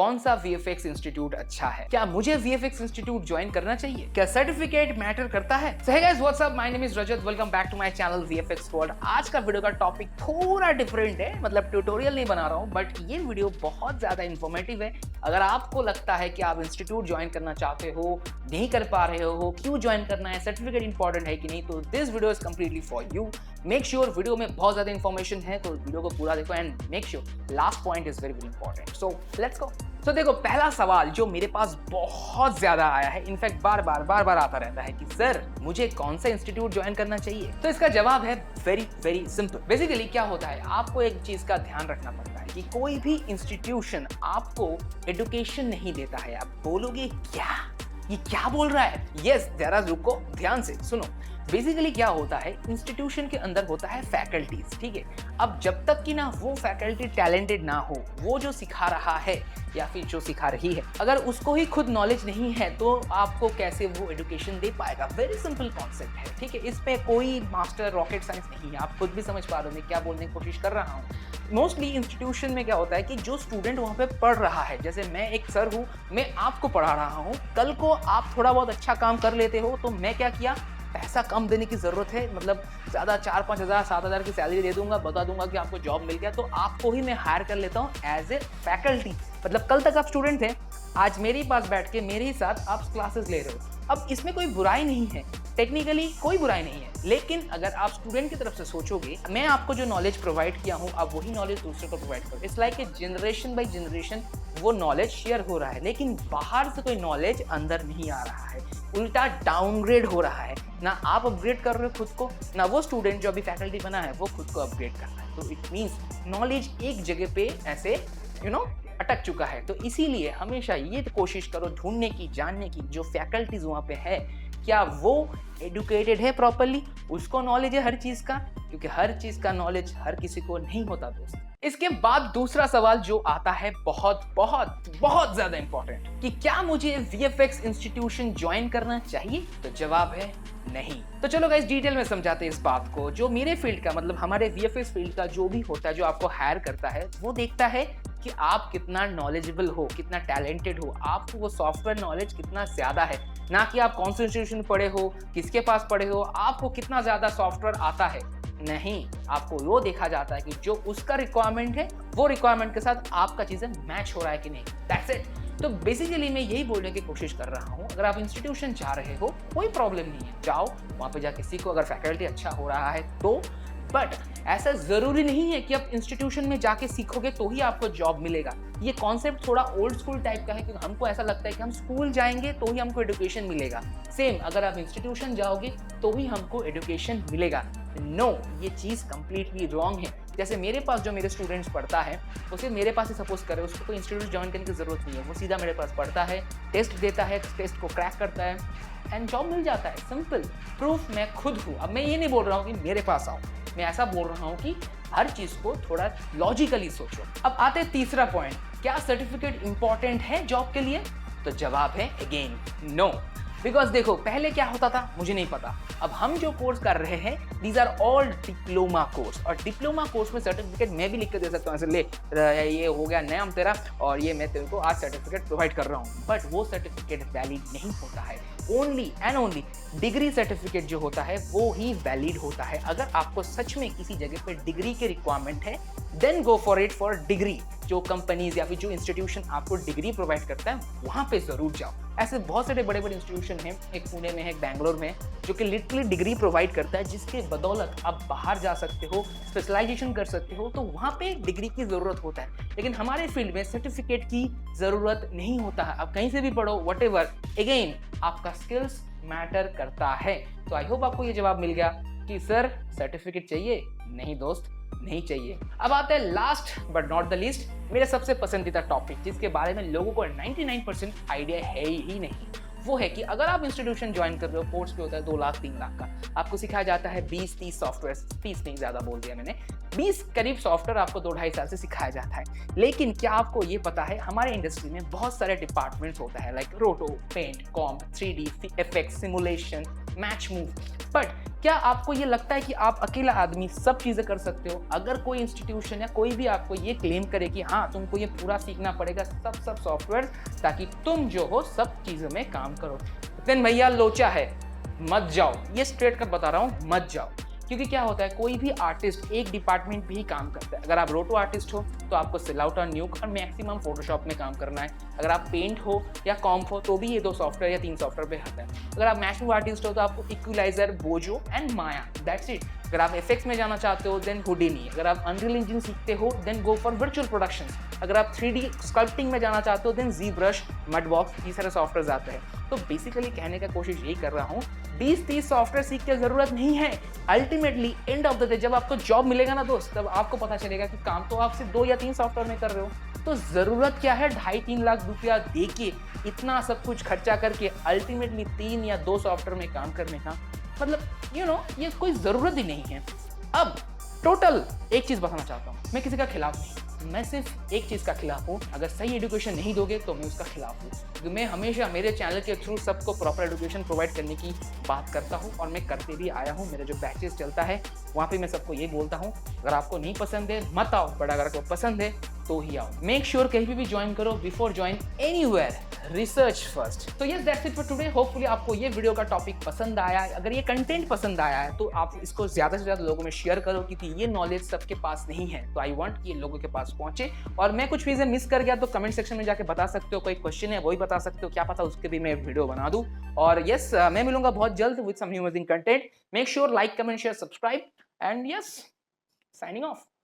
कौन सा VFX institute अच्छा है, क्या मुझे VFX इंस्टीट्यूट ज्वाइन करना चाहिए, क्या सर्टिफिकेट मैटर करता है। So hey guys, what's up? My name is Rajat. Welcome back to my channel VFX World. आज का वीडियो का टॉपिक थोड़ा डिफरेंट है, मतलब ट्यूटोरियल नहीं बना रहा हूँ, बट ये वीडियो बहुत ज्यादा इंफॉर्मेटिव है। अगर आपको लगता है कि आप इंस्टीट्यूट ज्वाइन करना चाहते हो, नहीं कर पा रहे हो, क्यों ज्वाइन करना है, सर्टिफिकेट इंपॉर्टेंट है कि नहीं, तो this video is completely for you. Make sure video में बहुत ज्यादा इन्फॉर्मेशन है, तो वीडियो को पूरा देखो and make sure last point is very very important. So let's go. तो देखो, पहला सवाल जो मेरे पास बहुत ज्यादा आया है, इनफैक्ट बार बार आता रहता है कि सर मुझे कौन सा इंस्टीट्यूट ज्वाइन करना चाहिए। तो इसका जवाब है वेरी वेरी सिंपल। बेसिकली क्या होता है, आपको एक चीज का ध्यान रखना पड़ता है कि कोई भी इंस्टीट्यूशन आपको एजुकेशन नहीं देता है। आप बोलोगे क्या, ये क्या बोल रहा है? यस, जरा रुको, ध्यान से सुनो। बेसिकली क्या होता है, इंस्टीट्यूशन के अंदर होता है फैकल्टीज, ठीक है। अब जब तक कि ना वो फैकल्टी टैलेंटेड ना हो, वो जो सिखा रहा है या फिर जो सिखा रही है, अगर उसको ही खुद नॉलेज नहीं है तो आपको कैसे वो एजुकेशन दे पाएगा। वेरी सिंपल कॉन्सेप्ट है, ठीक है। इसमें कोई मास्टर रॉकेट साइंस नहीं है, आप खुद भी समझ पा रहे हो मैं क्या बोलने की कोशिश कर रहा हूँ। मोस्टली इंस्टीट्यूशन में क्या होता है कि जो स्टूडेंट वहाँ पे पढ़ रहा है, जैसे मैं एक सर हूँ, मैं आपको पढ़ा रहा हूँ, कल को आप थोड़ा बहुत अच्छा काम कर लेते हो तो मैं क्या किया, पैसा कम देने की जरूरत है, मतलब ज़्यादा 4-5 हज़ार 7 हज़ार की सैलरी दे दूंगा, बता दूंगा कि आपको जॉब मिल गया, तो आपको ही मैं हायर कर लेता हूँ एज ए फैकल्टी। मतलब कल तक आप स्टूडेंट थे, आज मेरे पास बैठ के मेरे ही साथ आप क्लासेस ले रहे हो। अब इसमें कोई बुराई नहीं है, टेक्निकली कोई बुराई नहीं है, लेकिन अगर आप स्टूडेंट की तरफ से सोचोगे, मैं आपको जो नॉलेज प्रोवाइड किया हूँ, आप वही नॉलेज दूसरे को प्रोवाइड करो। It's like a generation by generation वो नॉलेज शेयर हो रहा है, लेकिन बाहर से कोई नॉलेज अंदर नहीं आ रहा है, उल्टा डाउनग्रेड हो रहा है। ना आप अपग्रेड कर रहे हो खुद को, ना वो स्टूडेंट जो अभी फैकल्टी बना है वो खुद को अपग्रेड कर रहा है। तो इट मीन्स नॉलेज एक जगह पे ऐसे अटक चुका है। तो इसीलिए हमेशा ये कोशिश करो ढूंढने की, जानने की, जो फैकल्टीज वहाँ पे है क्या वो एडुकेटेड है प्रॉपरली, उसको नॉलेज है हर चीज का, क्योंकि हर चीज का नॉलेज हर किसी को नहीं होता दोस्त। इसके बाद दूसरा सवाल जो आता है बहुत बहुत बहुत ज्यादा इंपॉर्टेंट, कि क्या मुझे VFX इंस्टीट्यूशन ज्वाइन करना चाहिए? तो जवाब है नहीं। तो चलो गाइस, डिटेल में समझाते हैं इस बात को। जो मेरे फील्ड का, मतलब हमारे VFX फील्ड का जो भी होता है, जो आपको हायर करता है, वो देखता है कि आप कितना नॉलेजेबल हो, कितना टैलेंटेड हो, आपको वो सॉफ्टवेयर नॉलेज कितना ज्यादा है, ना कि आप कौन से इंस्टीट्यूशन में पढ़े हो, किसके पास पढ़े हो, आपको कितना ज्यादा सॉफ्टवेयर आता है। नहीं, आपको वो देखा जाता है कि जो उसका रिक्वायरमेंट है, वो रिक्वायरमेंट के साथ आपका चीजें मैच हो रहा है कि नहीं। That's it. तो बेसिकली मैं यही बोलने की कोशिश कर रहा हूँ, अगर आप इंस्टीट्यूशन जा रहे हो कोई प्रॉब्लम नहीं है, जाओ वहाँ पे जाके सीखो, अगर फैकल्टी अच्छा हो रहा है तो। बट ऐसा जरूरी नहीं है कि आप इंस्टीट्यूशन में जाके सीखोगे तो ही आपको जॉब मिलेगा। ये कॉन्सेप्ट थोड़ा ओल्ड स्कूल टाइप का है, क्योंकि हमको ऐसा लगता है कि हम स्कूल जाएंगे तो ही हमको एजुकेशन मिलेगा। सेम अगर आप इंस्टीट्यूशन जाओगे तो ही हमको एजुकेशन मिलेगा। नो, ये चीज कंप्लीटली रॉन्ग है। जैसे मेरे पास जो मेरे स्टूडेंट्स पढ़ता है, उसे मेरे पास ही सपोज करे, उसको कोई इंस्टीट्यूट ज्वाइन करने की जरूरत नहीं है, वो सीधा मेरे पास पढ़ता है, टेस्ट देता है, टेस्ट को क्रैक करता है एंड जॉब मिल जाता है। सिंपल। प्रूफ मैं खुद हूँ। अब मैं ये नहीं बोल रहा हूँ कि मेरे पास आओ, मैं ऐसा बोल रहा हूँ कि हर चीज को थोड़ा लॉजिकली सोचो। अब आते हैं तीसरा पॉइंट, क्या सर्टिफिकेट इंपॉर्टेंट है जॉब के लिए? तो जवाब है अगेन नो। बिकॉज देखो, पहले क्या होता था मुझे नहीं पता, अब हम जो कोर्स कर रहे हैं these are all diploma course, और डिप्लोमा कोर्स में सर्टिफिकेट मैं भी लिख के दे सकता हूँ, ऐसे ले ये हो गया नाम तेरा और ये मैं तेरे को आज सर्टिफिकेट प्रोवाइड कर रहा हूँ, बट वो सर्टिफिकेट वैलिड नहीं होता है। Only and only degree certificate जो होता है वो ही वैलिड होता है। अगर आपको सच में किसी जगह पे डिग्री की रिक्वायरमेंट है, then go for it for degree. जो कंपनीज या फिर जो इंस्टीट्यूशन आपको डिग्री प्रोवाइड करता है वहां पे जरूर जाओ। ऐसे बहुत सारे बड़े बड़े इंस्टीट्यूशन हैं, एक पुणे में है, एक बैंगलोर में, जो कि लिटरली डिग्री प्रोवाइड करता है, जिसके बदौलत आप बाहर जा सकते हो, स्पेशलाइजेशन कर सकते हो, तो वहां पे डिग्री की जरूरत होता है। लेकिन हमारे फील्ड में सर्टिफिकेट की जरूरत नहीं होता है। आप कहीं से भी पढ़ो, व्हाटएवर, अगेन आपका स्किल्स मैटर करता है। तो आई होप आपको ये जवाब मिल गया कि सर सर्टिफिकेट चाहिए? नहीं दोस्त, नहीं चाहिए। अब आते हैं last but not the least, मेरे सबसे पसंदीदा टॉपिक, जिसके बारे में लोगों को 99% आइडिया है ही नहीं। वो है कि अगर आप इंस्टीट्यूशन ज्वाइन कर रहे हो, कोर्स पे होता है 2 लाख 3 लाख का, आपको सिखाया जाता है 20-30 सॉफ्टवेयर, 30 नहीं, ज्यादा बोल दिया मैंने, 20 करीब सॉफ्टवेयर आपको 2-2.5 साल से सिखाया जाता है। लेकिन क्या आपको ये पता है, हमारे इंडस्ट्री में बहुत सारे डिपार्टमेंट्स होता है, like roto, paint, comp, 3D, FX, simulation, match move. But क्या आपको ये लगता है कि आप अकेला आदमी सब चीजें कर सकते हो? अगर कोई इंस्टीट्यूशन या कोई भी आपको ये क्लेम करे कि हाँ तुमको ये पूरा सीखना पड़ेगा सब सॉफ्टवेयर ताकि तुम जो हो सब चीजों में काम करो, देन भैया लोचा है, मत जाओ। ये स्ट्रेट कट बता रहा हूँ, मत जाओ। क्योंकि क्या होता है, कोई भी आर्टिस्ट एक डिपार्टमेंट भी ही काम करता है। अगर आप रोटो आर्टिस्ट हो तो आपको सिलाउट और न्यूक और मैक्सिमम फोटोशॉप में काम करना है। अगर आप पेंट हो या कॉम्प हो तो भी ये 2 सॉफ्टवेयर या 3 सॉफ्टवेयर पे आता है। अगर आप मैश मूव आर्टिस्ट हो तो आपको इक्विलाइजर, बोजो एंड माया, दैट्स इट। अगर आप एफएक्स में जाना चाहते हो देन हुडिनी। अगर आप अनरियल इंजन सीखते हो then go for virtual production. अगर आप 3D स्कल्पटिंग में जाना चाहते हो देन जी ब्रश, मडबॉक्स, ये सारे सॉफ्टवेयर आते हैं। तो बेसिकली कहने का कोशिश यही कर रहा हूँ, 20-30 सॉफ्टवेयर सीख के जरूरत नहीं है। Ultimately end of the day जब आपको जॉब मिलेगा ना दोस्त, तब आपको पता चलेगा कि काम तो आप सिर्फ 2 या 3 सॉफ्टवेयर में कर रहे हो। तो जरूरत क्या है 2.5-3 लाख रुपया दे के इतना सब कुछ खर्चा करके अल्टीमेटली 3 या 2 सॉफ्टवेयर में काम करने का? मतलब ये कोई जरूरत ही नहीं है। अब टोटल एक चीज बताना चाहता हूँ, मैं किसी का खिलाफ नहीं, मैं सिर्फ एक चीज का खिलाफ हूँ। अगर सही एजुकेशन नहीं दोगे तो मैं उसका खिलाफ हूँ। क्योंकि मैं हमेशा मेरे चैनल के थ्रू सबको प्रॉपर एजुकेशन प्रोवाइड करने की बात करता हूँ और मैं करते भी आया हूँ। मेरा जो बैचेस चलता है वहाँ पे मैं सबको ये बोलता हूँ, अगर आपको नहीं पसंद है मत आओ, बट अगर आपको पसंद है तो ही आओ। मेक श्योर कहीं भी ज्वाइन करो, before join anywhere research first. तो yes that's it for today. Hopefully आपको ये वीडियो का टॉपिक पसंद आया है। अगर ये कंटेंट पसंद आया है तो आप इसको ज्यादा से ज्यादा लोगों में शेयर करो, क्योंकि ये नॉलेज सबके पास नहीं है। तो आई वांट कि ये लोगों के पास पहुंचे। और मैं कुछ चीजें मिस कर गया तो कमेंट सेक्शन में जाके बता सकते हो, कोई क्वेश्चन है वही बता सकते हो, क्या पता उसके भी मैं वीडियो बना दूं। और यस मैं मिलूंगा बहुत जल्द with some new amazing content. Make sure like, comment, share, subscribe and yes signing of.